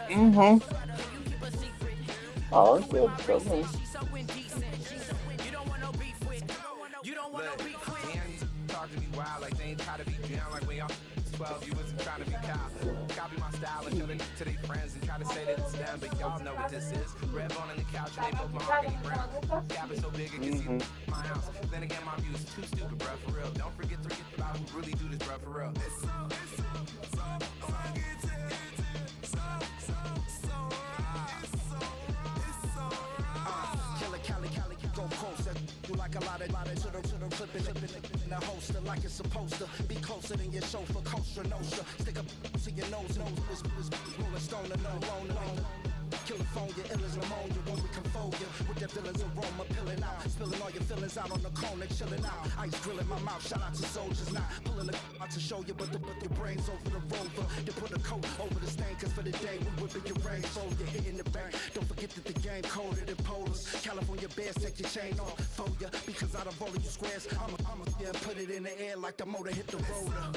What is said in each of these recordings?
Mm-hmm. Oh, it's good. So good. Talk to me wild like they ain't try to be down like when y'all 12, you wasn't trying to be copy my style and tell it to their friends and try to say that it's them, but y'all know what this is. Red bone on the couch and they both mahogany brown. Gap is so big it can see my house. Then again, my view is too stupid, bruh, for real. Don't forget to get about who really do this, bruh, for real. Go post that you like a lot of should've flipping in the holster like it's supposed to be closer than your chauffeur, Costa Nostra. Stick up to your nose, rolling stone and no loner. Killer phone, your ill as pneumonia when we can fold you with that villain's aroma, pilling out, spilling all your feelings out on the corner, chilling out. Ice grilling my mouth, shout out to soldiers now, pulling the out to show you, but your brains over the rover. They put a coat over the stain, cause for the day we whipping your rain, so you're hitting the bank. Don't forget that the game coded in polars. California bears take your chain off for ya, because out of all of you squares, I'ma yeah, put it in the air like the motor hit the rotor.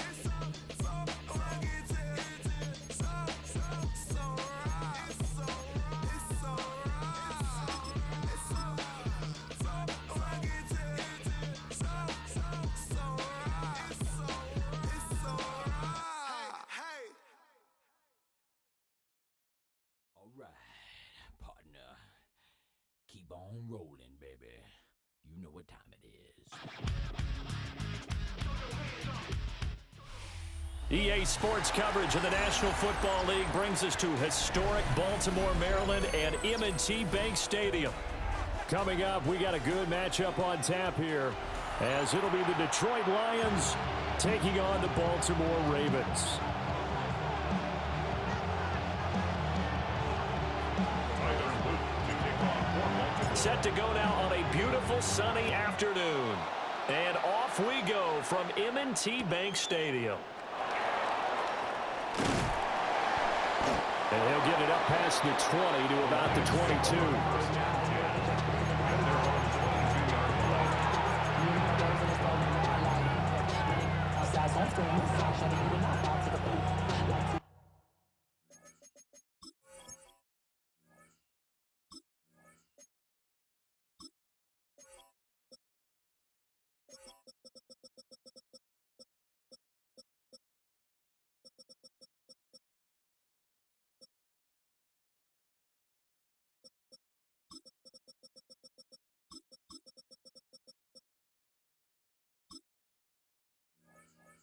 Keep on rolling, baby. You know what time it is. EA Sports coverage of the National Football League brings us to historic Baltimore, Maryland and M&T Bank Stadium. Coming up, we got a good matchup on tap here, as it'll be the Detroit Lions taking on the Baltimore Ravens. Set to go now on a beautiful sunny afternoon. And off we go from M&T Bank Stadium. And he'll get it up past the 20 to about the 22.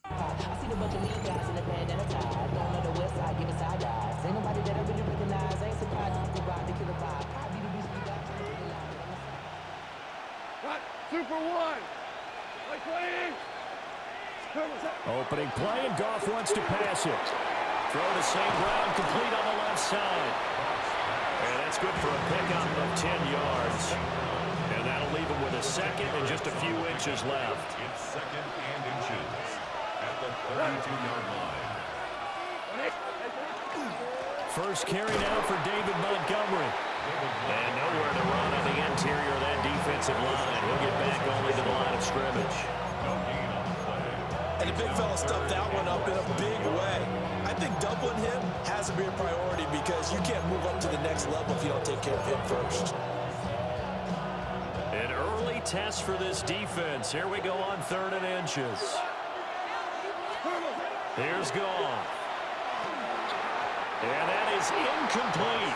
I see the bunch of mean guys in the bandana tie. Don't know the west side, give a side eyes. Ain't nobody that I really recognize. Ain't surprised to ride the killer vibe. Probably the beast we got to the line. What? 2 for 1. Like playing. Opening play, and Goff wants to pass it. Throw to St. Brown, complete on the left side. And that's good for a pickup of 10 yards. And that'll leave him with a second and just a few inches left. It's second and inches at the 32-yard line. First carry now for David Montgomery. And nowhere to run on the interior of that defensive line. He'll get back only to the line of scrimmage. And the big fella stuffed that one up in a big way. I think doubling him has to be a priority because you can't move up to the next level if you don't take care of him first. An early test for this defense. Here we go on 3rd and inches. Here's Goff. And that is incomplete.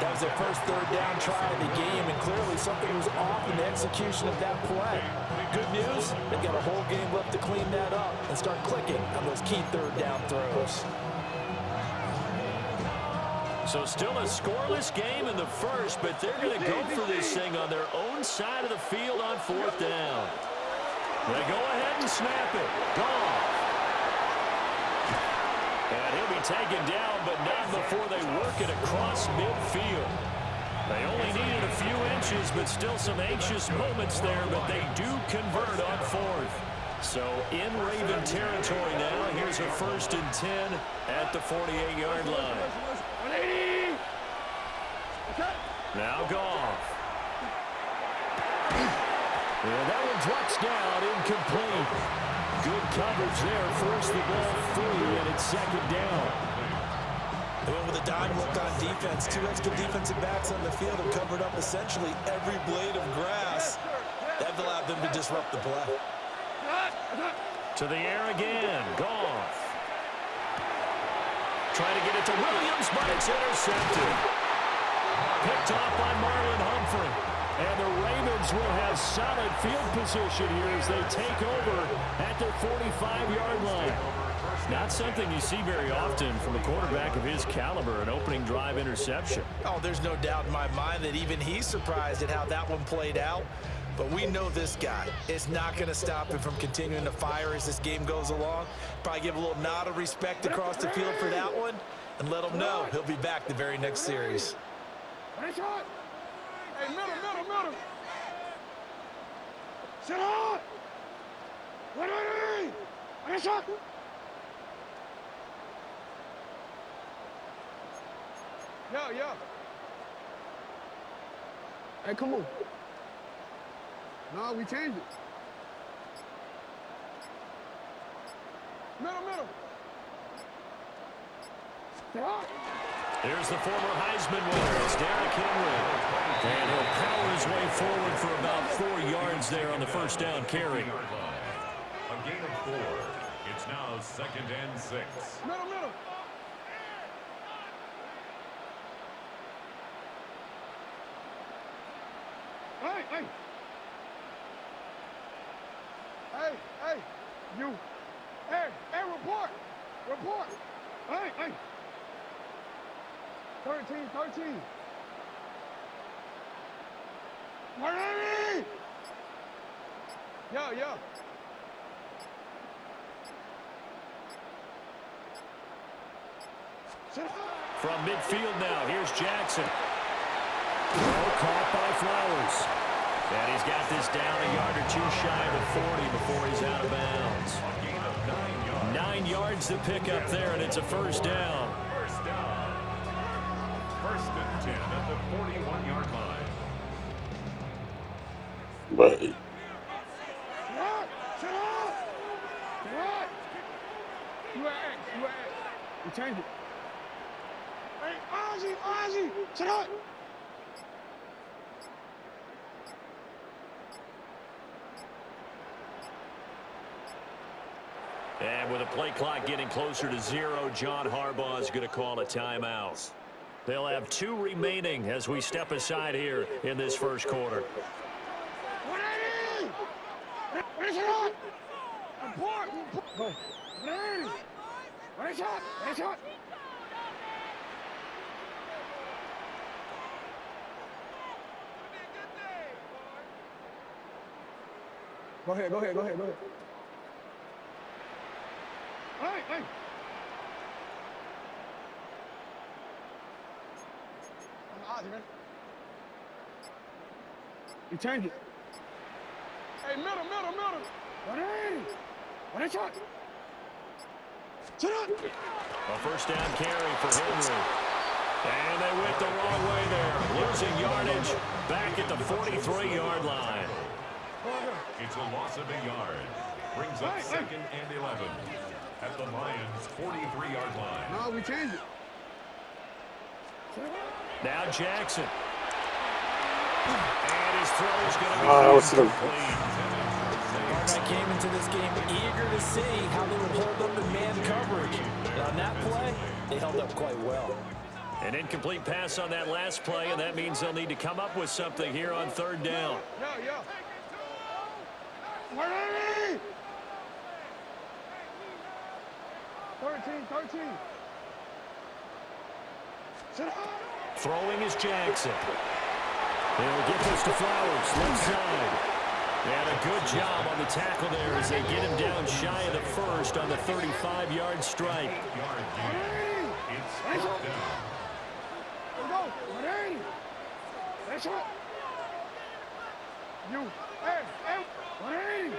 That was their first 3rd down try of the game, and clearly something was off in the execution of that play. Good news, they've got a whole game left to clean that up and start clicking on those key 3rd down throws. So still a scoreless game in the first, but they're going to go for this thing on their own side of the field on 4th down. They go ahead and snap it. Goff. And he'll be taken down, but not before they work it across midfield. They only needed a few inches, but still some anxious moments there, but they do convert on 4th. So in Raven territory now, here's a 1st and 10 at the 48-yard line. 180. Now Goff. And that one drops down, incomplete. Good coverage there, forced the ball free, and it's the dime look on defense. 2 extra defensive backs on the field have covered up essentially every blade of grass. That allowed them to disrupt the play. To the air again. Goff. Trying to get it to Williams, but it's intercepted. Picked off by Marlon Humphrey. And the Ravens will have solid field position here as they take over at their 45-yard line. Not something you see very often from a quarterback of his caliber, an opening drive interception. Oh, there's no doubt in my mind that even he's surprised at how that one played out. But we know this guy is not going to stop him from continuing to fire as this game goes along. Probably give a little nod of respect across the field for that one and let him know he'll be back the very next series. Hey, middle. Sit on! Wait! Shot! Yeah. Hey, come on. No, we changed it. Middle. Here's the former Heisman winner. It's Derrick Henry. And he'll power his way forward for about 4 yards there on the first down carry. A gain of 4. It's now 2nd and 6. Middle. Hey. Hey, you. Hey, report. Hey. 13. Marley! Yeah. From midfield now, here's Jackson. Caught by Flowers. And he's got this down a yard or 2 shy of 40 before he's out of bounds. 9 yards to pick up there, and it's a first down. First and 10 at the 41-yard line. But Sit up! You at? You change it. Hey, Ozzy! Sit up! And with the play clock getting closer to 0, John Harbaugh is going to call a timeout. They'll have 2 remaining as we step aside here in this first quarter. Go ahead. Hey. You change it. Hey, middle. What a shot. Sit up. A first down carry for Henry. And they went the wrong way there. Losing yardage back at the 43-yard line. It's a loss of a yard. Brings up 2nd and 11 at the Lions' 43-yard line. No, we changed it. Now Jackson. And his throw is going to be incomplete. I came into this game eager to see how they would hold up in man coverage. And on that play, they held up quite well. An incomplete pass on that last play, and that means they'll need to come up with something here on 3rd down. Yeah. Marley! 13. Sit up. Throwing is Jackson. He'll get this to Flowers, left side. And a good job on the tackle there as they get him down shy of the first on the 35-yard strike. 8-yard gain. It's 4th down. Let's go. 180. That's right. You. Hey. 180.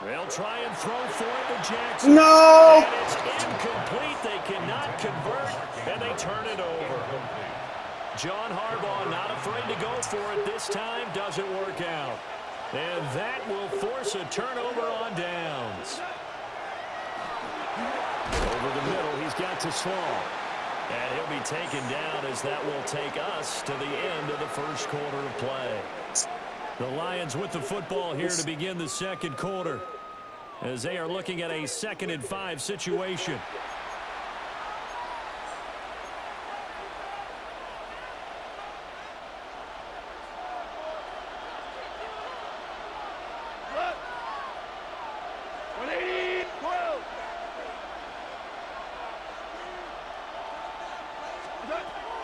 They'll try and throw for it to Jackson. no! And it's incomplete. They cannot convert, and they turn it over. John Harbaugh not afraid to go for it this time. Doesn't work out. And that will force a turnover on downs. Over the middle, he's got to Slaw. And he'll be taken down as that will take us to the end of the first quarter of play. The Lions with the football here to begin the second quarter as they are looking at a 2nd and 5 situation.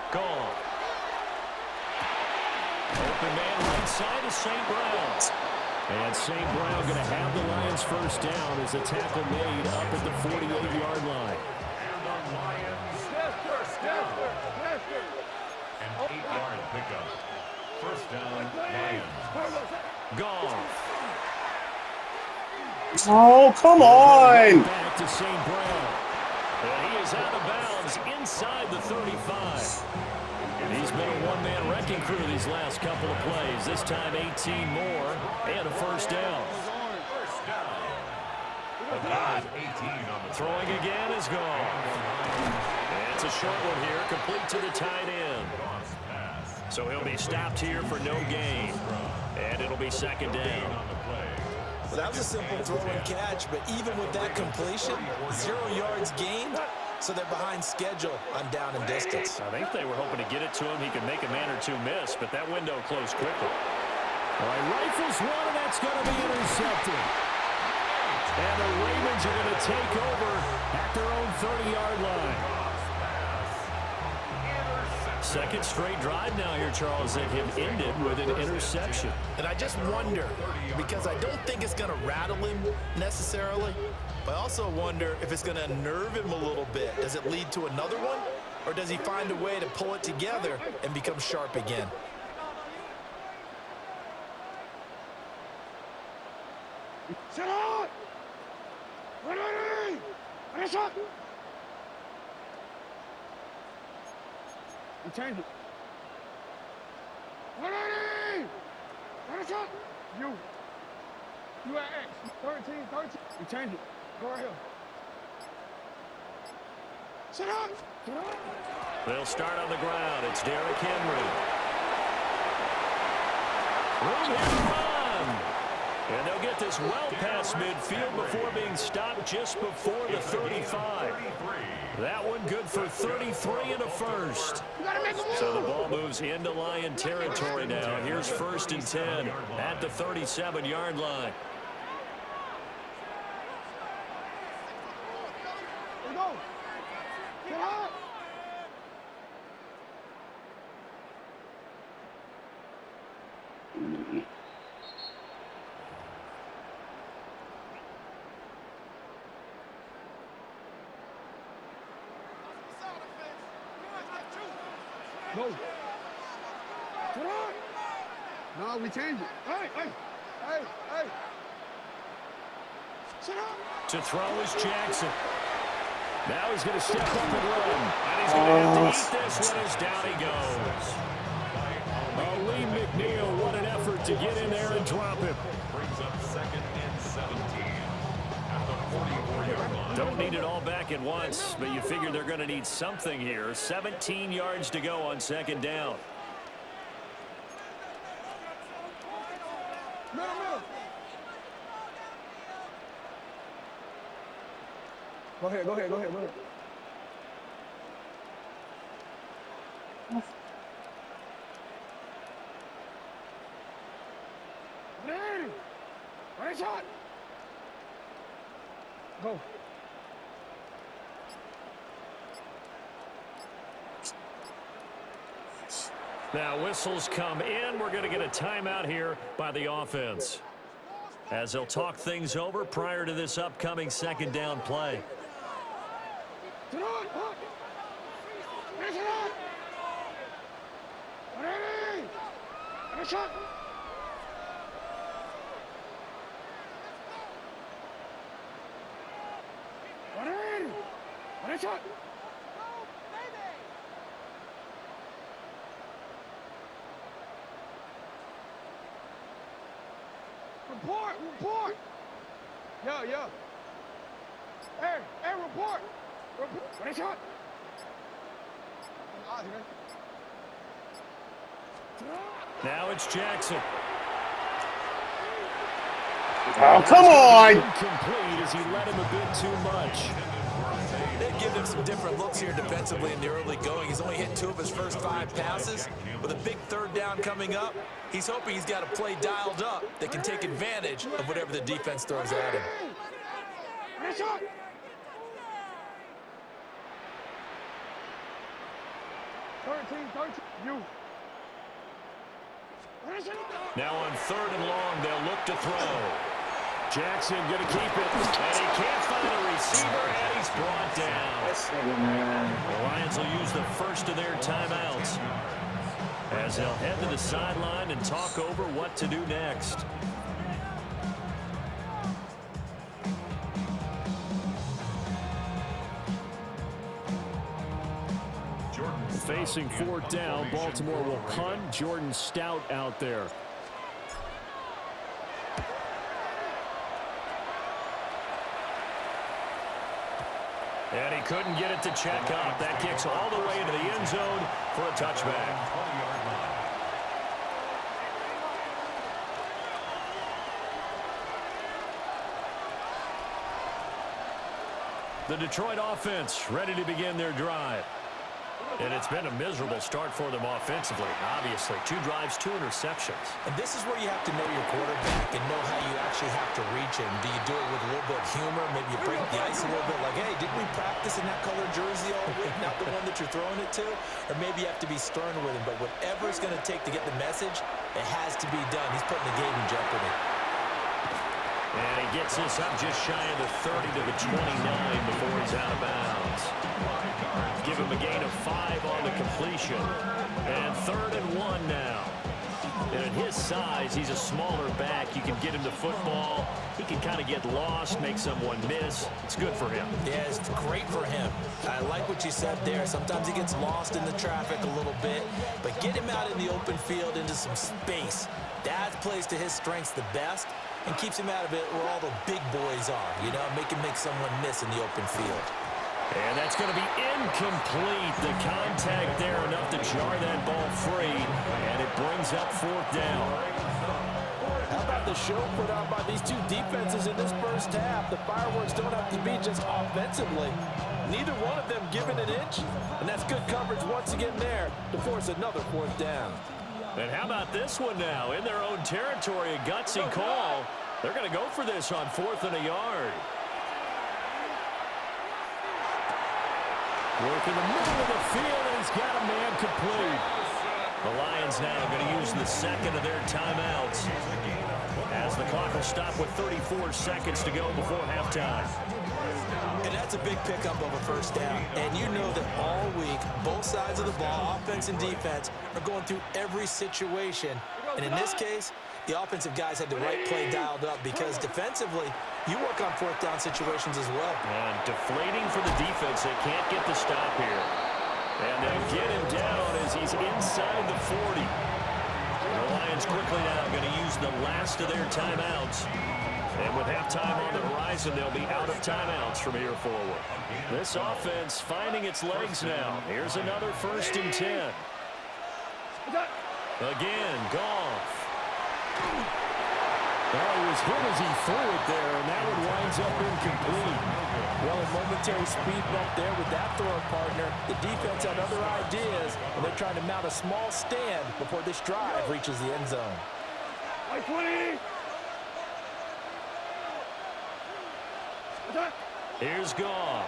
Gone. Open man right side of St. Brown. And St. Brown going to have the Lions first down as a tackle made up at the 48-yard line. And the Lions first down. An 8-yard pickup. First down, Lions. Gone. Oh, come on! Back to St. Brown. And he is out of bounds inside the 35. He's been a one-man wrecking crew these last couple of plays. This time 18 more and a first down. First down. About 18 on the Throwing again is gone. And it's a short one here, complete to the tight end. So he'll be stopped here for no gain. And it'll be second down. Well, that was a simple throw and catch, but even with that completion, 0 yards gained, so they're behind schedule on down and distance. I think they were hoping to get it to him. He could make a man or two miss, but that window closed quickly. All right, rifles one, and that's going to be intercepted. And the Ravens are going to take over at their own 30-yard line. Second straight drive now here, Charles, that have ended with an interception. And I just wonder, because I don't think it's going to rattle him necessarily, but I also wonder if it's going to unnerve him a little bit. Does it lead to another one, or does he find a way to pull it together and become sharp again? Set up! Ready! Ready, shot! You change it. Ready! Ready, shot! You at X. 13. You change it. Go right here. Set up! They'll start on the ground. It's Derrick Henry. Room here to run. And they'll get this well past midfield before being stopped just before the 35. That one good for 33 and a first. So the ball moves into Lion territory now. Here's 1st and 10 at the 37-yard line. Here we go. Get up. Go. Get up. No, we change it. Hey. Sit up. To throw is Jackson. Now he's going to step up and run. And he's going to have to eat this one as down he goes. Lee McNeil, what an effort to get in there and drop him. brings up 2nd and 17 at the 44-yard line. Don't need it all back at once, but you figure they're going to need something here. 17 yards to go on 2nd down. Middle. Go ahead. Ready, shot. Go. Now whistles come in. We're going to get a timeout here by the offense, as they'll talk things over prior to this upcoming 2nd down play. Sit on. Ready, shot. Ready, shot. Ready, shot. Report. Yeah. Hey, report. Ready, shot. Now it's Jackson. Oh, come on! Incomplete as he let him a bit too much. They've given him some different looks here defensively in the early going. He's only hit 2 of his first 5 passes. With a big third down coming up, he's hoping he's got a play dialed up that can take advantage of whatever the defense throws at him. 13, you. Now on 3rd and long, they'll look to throw. Jackson going to keep it, and he can't find a receiver, and he's brought down. The Lions will use the first of their timeouts as they'll head to the sideline and talk over what to do next. Facing 4th down, Baltimore will punt. Jordan Stout out there. And he couldn't get it to check up. That kicks all the way into the end zone for a touchback. The Detroit offense ready to begin their drive. And it's been a miserable start for them offensively, obviously. 2 drives, 2 interceptions. And this is where you have to know your quarterback and know how you actually have to reach him. Do you do it with a little bit of humor? Maybe you break the ice a little bit like, hey, didn't we practice in that colored jersey all week, not the one that you're throwing it to? Or maybe you have to be stern with him. But whatever it's going to take to get the message, it has to be done. He's putting the game in jeopardy. And he gets this up just shy of the 30 to the 29 before he's out of bounds. Give him a gain of 5 on the completion. And 3rd and 1 now. And at his size, he's a smaller back. You can get him the football. He can kind of get lost, make someone miss. It's good for him. Yeah, it's great for him. I like what you said there. Sometimes he gets lost in the traffic a little bit. But get him out in the open field into some space. That plays to his strengths the best and keeps him out of it where all the big boys are. You know, make him make someone miss in the open field. And that's going to be incomplete. The contact there enough to jar that ball free. And it brings up 4th down. How about the show put on by these 2 defenses in this first half? The fireworks don't have to be just offensively. Neither one of them giving an inch. And that's good coverage once again there to force another 4th down. And how about this one now? In their own territory, a gutsy call. They're going to go for this on 4th and a yard. Work in the middle of the field, and he's got a man complete. The Lions now going to use the 2nd of their timeouts as the clock will stop with 34 seconds to go before halftime. And that's a big pickup of a 1st down. And you know that all week, both sides of the ball, offense and defense, are going through every situation. And in this case, the offensive guys had the right play dialed up because defensively, you work on 4th down situations as well. And deflating for the defense. They can't get the stop here. And they'll get him down as he's inside the 40. The Lions quickly now going to use the last of their timeouts. And with halftime on the horizon, they'll be out of timeouts from here forward. This offense finding its legs now. Here's another 1st and 10. Again, Goff. Well, he was hit as he threw it there, and that one winds up incomplete. Well, a momentary speed bump there with that throw partner. The defense had other ideas, and they're trying to mount a small stand before this drive reaches the end zone. 20. Here's Goff.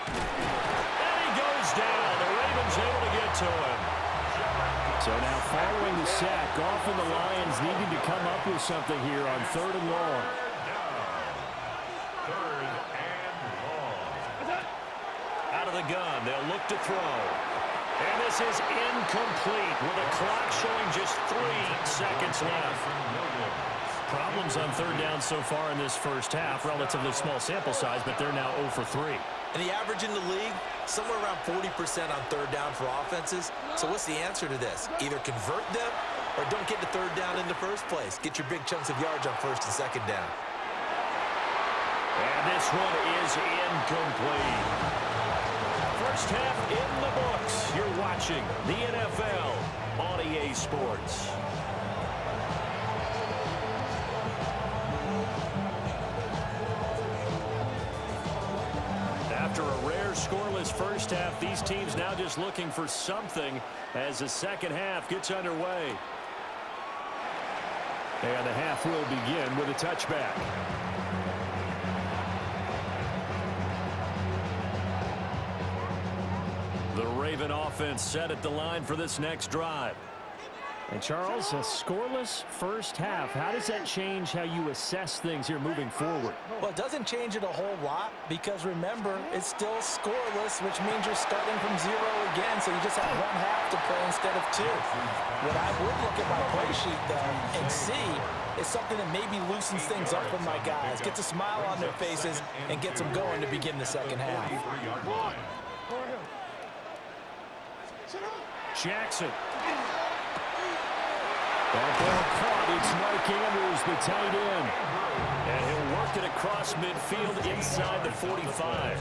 And he goes down. The Ravens able to get to him. So now following the sack, Goff and the Lions needing to come up with something here on 3rd and long. 3rd and long. Out of the gun, they'll look to throw. And this is incomplete with a clock showing just 3 seconds left. Problems on 3rd down so far in this first half. Relatively small sample size, but they're now 0 for 3. And the average in the league, somewhere around 40% on 3rd down for offenses. So what's the answer to this? Either convert them or don't get to 3rd down in the first place. Get your big chunks of yards on 1st and 2nd down. And this one is incomplete. First half in the books. You're watching the NFL on EA Sports. After a rare scoreless first half, these teams now just looking for something as the second half gets underway. And the half will begin with a touchback. The Raven offense set at the line for this next drive. And Charles, a scoreless first half. How does that change how you assess things here moving forward? Well, it doesn't change it a whole lot because, remember, it's still scoreless, which means you're starting from zero again, so you just have one half to play instead of two. What I would look at my play sheet, though, and see is something that maybe loosens things up for my guys, gets a smile on their faces, and gets them going to begin the second half. Jackson. That ball caught. It's Mike Andrews, the tight end. And he'll work it across midfield inside the 45.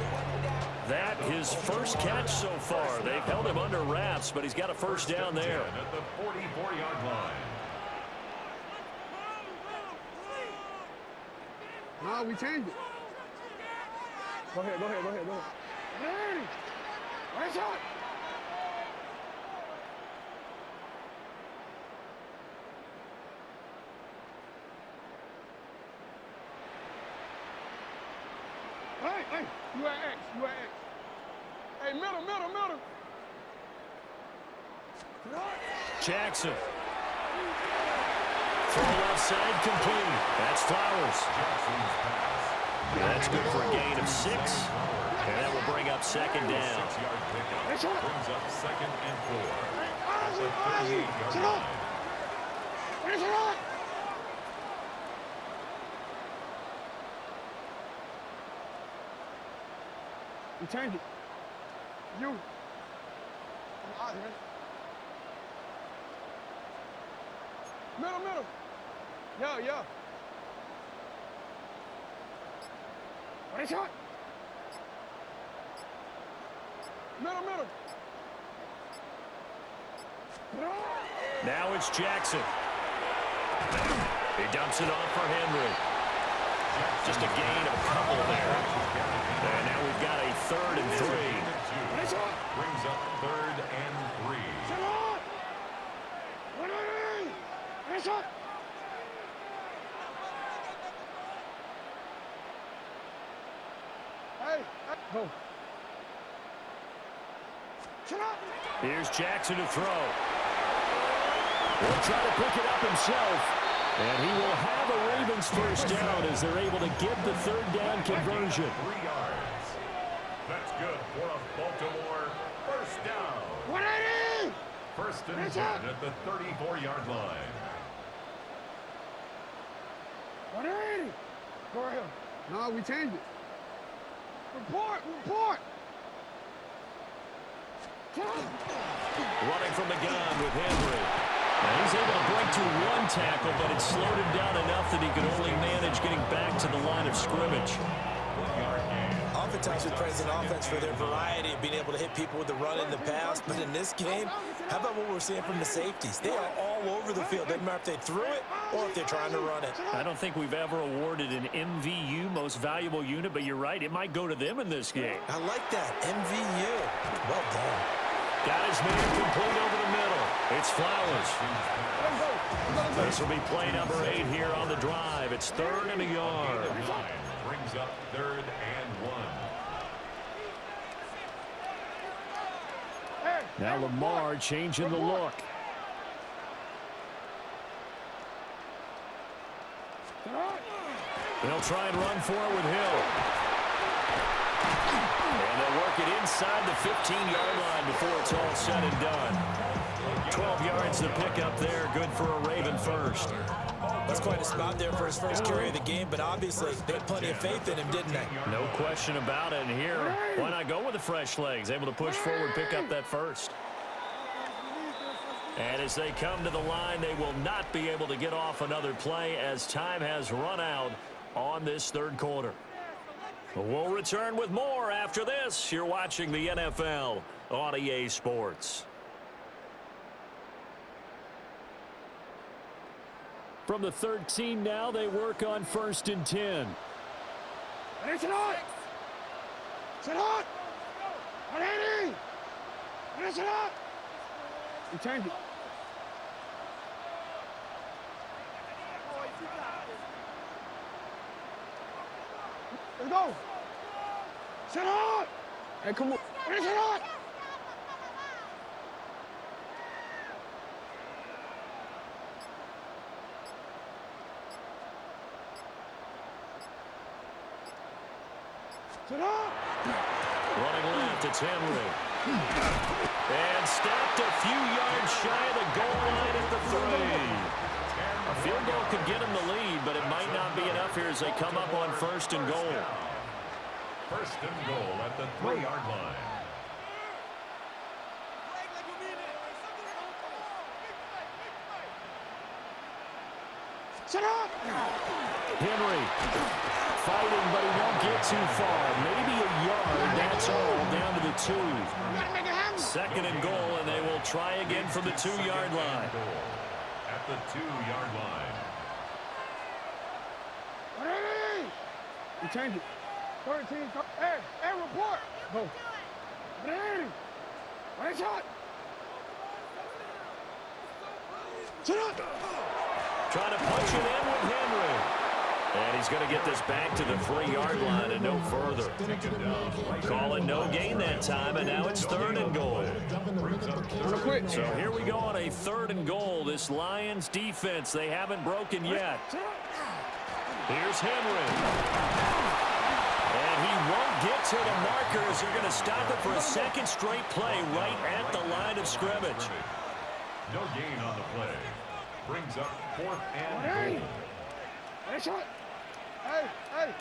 That his first catch so far. They've held him under wraps, but he's got a first down there. At the 44-yard line. No, we changed it. Go ahead. Ready. Right shot. Hey, you at X. Hey, middle. Jackson. Throw left side complete. That's Flowers. That's good for a gain of 6. And that will bring up second down. 6-yard pickup brings up second and 4. At the 38-yard line. We changed it. You. I'm out here. Middle. Yeah. Right shot. Middle. Now it's Jackson. He dumps it off for Henry. Just a gain of a couple there. And now we've got a 3rd and 3. Brings up 3rd and 3. Hey, go. Here's Jackson to throw. He'll try to pick it up himself. And he will have a Ravens first down as they're able to get the 3rd down conversion. 3 yards. That's good for a Baltimore first down. 180! First and 10 at the 34-yard line. 180! Go ahead. No, we changed it. Report! Running from the gun with Henry. Now he's able to break to 1 tackle, but it slowed him down enough that he could only manage getting back to the line of scrimmage. Oftentimes we praise an offense for their variety of being able to hit people with the run in the pass, but in this game, how about what we're seeing from the safeties? They are all over the field. Doesn't matter if they threw it or if they're trying to run it. I don't think we've ever awarded an MVU, most valuable unit, but you're right, it might go to them in this game. I like that, MVU. Well done. Got his man complete over the middle. It's Flowers. This will be play number 8 here on the drive. It's 3rd and a yard. Brings up 3rd and 1. Now Lamar changing the look. They'll try and run for it with Hill. And they'll work it inside the 15-yard line before it's all said and done. 12 yards to pick up there. Good for a Raven first. That's quite a spot there for his first carry of the game, but obviously they had plenty of faith in him, didn't they? No question about it. And here, why not go with the fresh legs? Able to push forward, pick up that first. And as they come to the line, they will not be able to get off another play as time has run out on this 3rd quarter. We'll return with more after this. You're watching the NFL on EA Sports. From the 13 now, they work on 1st and 10. Sit on! Sit on! Ready! Sit on! You change it. Let's go! Sit on! Hey, come on. Sit on! Sit on! Running left, it's Henry. And stopped a few yards shy of the goal line at the 3. A field goal could get him the lead, but it might not be enough here as they come up on 1st and goal. 1st and goal at the 3-yard line. Sit up! Henry fighting, but he won't get too far. Maybe a yard, that's all, down to the 2. 2nd and goal, and they will try again from the 2-yard line. At the 2-yard line. Ready! You change it. 13. Hey, report. Go. Ready. Ready, shot. Sit up. Trying to punch it in with Henry. And he's going to get this back to the 3-yard line and no further. Calling no gain that time, and now it's 3rd and goal. So here we go on a 3rd and goal. This Lions defense, they haven't broken yet. Here's Henry. And he won't get to the markers. They're going to stop it for a 2nd straight play right at the line of scrimmage. No gain on the play. Brings up 4th and goal. Hey, shot. Hey. Hey.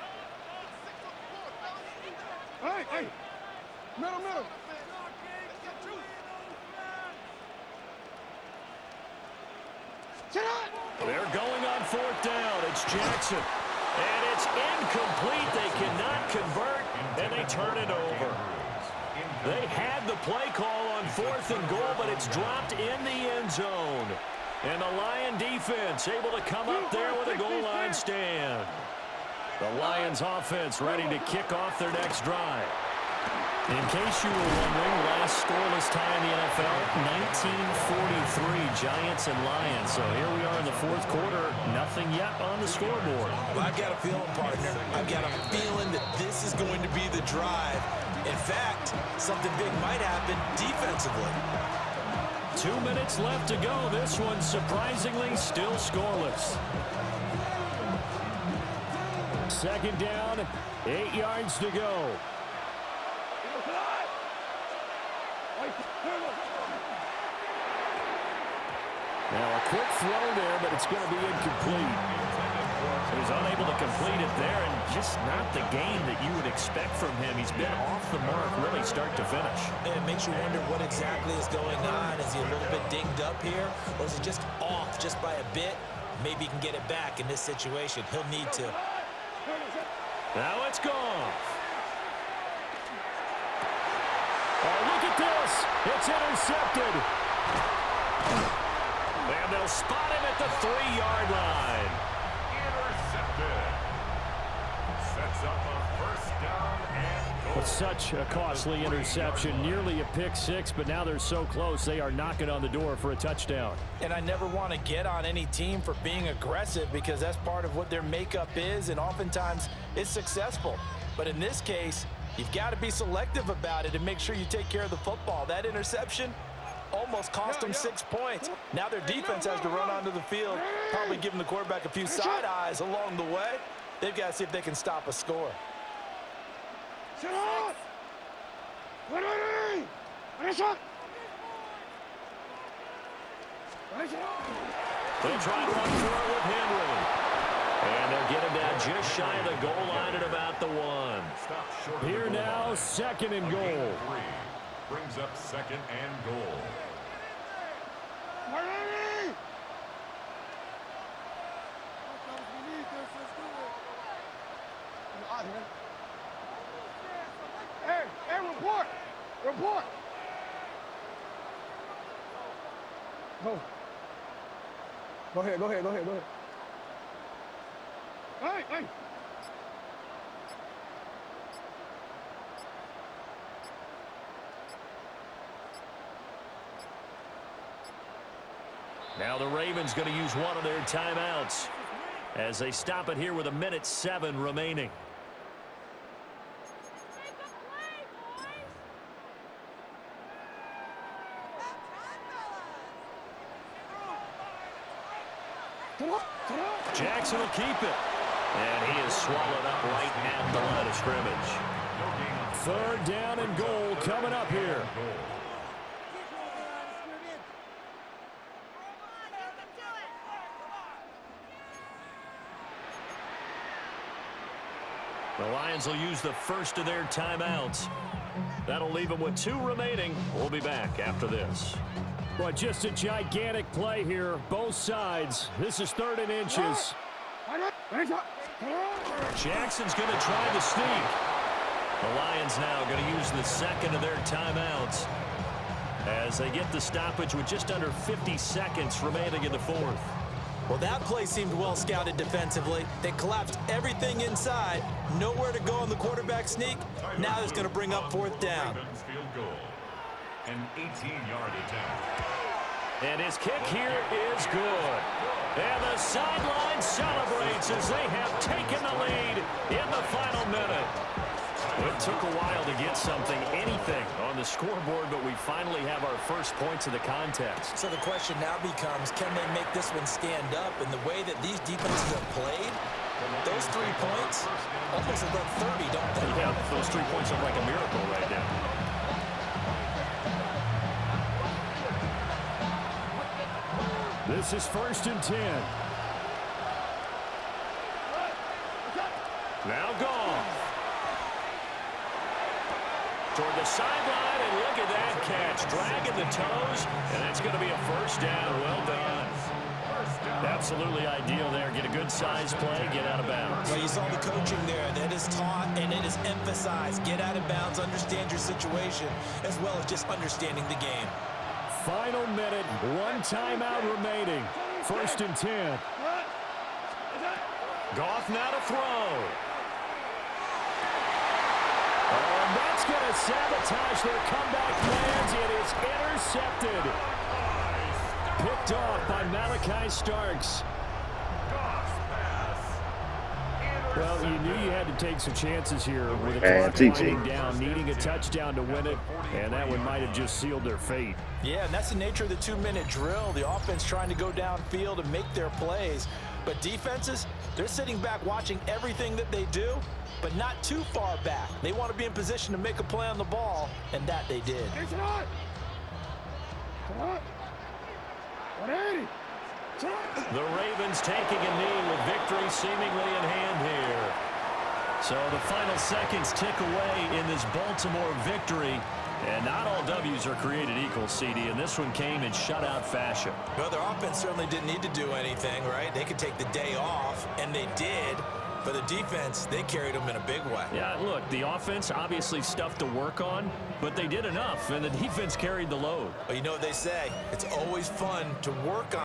Middle. Sit up. They're going on 4th down. It's Jackson. And it's incomplete. They cannot convert, and they turn it over. They had the play call on 4th and goal, but it's dropped in the end zone. And the Lion defense able to come up there with a goal line stand. The Lions offense ready to kick off their next drive. In case you were wondering, last scoreless tie in the NFL, 1943, Giants and Lions. So here we are in the 4th quarter, nothing yet on the scoreboard. Well, I've got a feeling, partner. I've got a feeling that this is going to be the drive. In fact, something big might happen defensively. 2 minutes left to go. This one surprisingly still scoreless. 2nd down, 8 yards to go. Now a quick throw there, but it's going to be incomplete. He was unable to complete it there, and just not the game that you would expect from him. He's been off the mark really start to finish. And it makes you wonder what exactly is going on. Is he a little bit dinged up here, or is he just off just by a bit? Maybe he can get it back in this situation. He'll need to. Now it's gone. Oh, look at this. It's intercepted. And they'll spot him at the 3-yard line. Intercepted. Sets up a 1st down and goal. Such a costly interception. Nearly a pick 6, but now they're so close. They are knocking on the door for a touchdown. And I never want to get on any team for being aggressive because that's part of what their makeup is, and oftentimes it's successful. But in this case, you've got to be selective about it and make sure you take care of the football. That interception almost cost them 6 points. Now their defense has to run onto the field, probably giving the quarterback a few side eyes along the way. They've got to see if they can stop a score. Sit up. Ready. Ready, shot. Ready, shot. They'll try to run for it with Henry. And they'll get him down just shy of the goal line at about the 1. Here now, 2nd and goal. Brings up 2nd and goal. Ready. Report. Report. Go. Go ahead. Go ahead. Go ahead. Go ahead. Hey, hey. Now the Ravens going to use one of their timeouts as they stop it here with 1:07 remaining. Jackson will keep it. And he is swallowed up right at the line of scrimmage. 3rd down and goal coming up here. The Lions will use the first of their timeouts. That'll leave them with 2 remaining. We'll be back after this. Well, just a gigantic play here, both sides. This is 3rd and inches. Jackson's going to try the sneak. The Lions now going to use the second of their timeouts as they get the stoppage with just under 50 seconds remaining in the 4th. Well, that play seemed well scouted defensively. They collapsed everything inside. Nowhere to go on the quarterback sneak. Now it's going to bring up 4th down. Field goal. An 18-yard attempt. And his kick here is good. And the sideline celebrates as they have taken the lead in the final minute. It took a while to get something, anything, on the scoreboard, but we finally have our first points of the contest. So the question now becomes, can they make this one stand up? And the way that these defenses have played, those 3 points almost look like 30, don't they? Yeah, those 3 points look like a miracle right now. This is 1st and 10. Now gone. Toward the sideline, and look at that catch. Dragging the toes, and that's going to be a 1st down. Well done. Absolutely ideal there. Get a good size play, get out of bounds. Well, you saw the coaching there. That is taught and it is emphasized. Get out of bounds, understand your situation, as well as just understanding the game. Final minute, 1 timeout remaining. 1st and 10. Goff now to throw. And that's going to sabotage their comeback plans. It is intercepted. Picked off by Malachi Starks. Well, you knew you had to take some chances here with the clock winding down, needing a touchdown to win it, and that one might have just sealed their fate. Yeah, and that's the nature of the 2-minute drill. The offense trying to go downfield and make their plays. But defenses, they're sitting back watching everything that they do, but not too far back. They want to be in position to make a play on the ball, and that they did. It's not. Come on. 180. The Ravens taking a knee with victory seemingly in hand here. So the final seconds tick away in this Baltimore victory. And not all W's are created equal, CD, and this one came in shutout fashion. Well, their offense certainly didn't need to do anything, right? They could take the day off, and they did. But the defense, they carried them in a big way. Yeah, look, the offense obviously stuff to work on, but they did enough, and the defense carried the load. But you know what they say? It's always fun to work on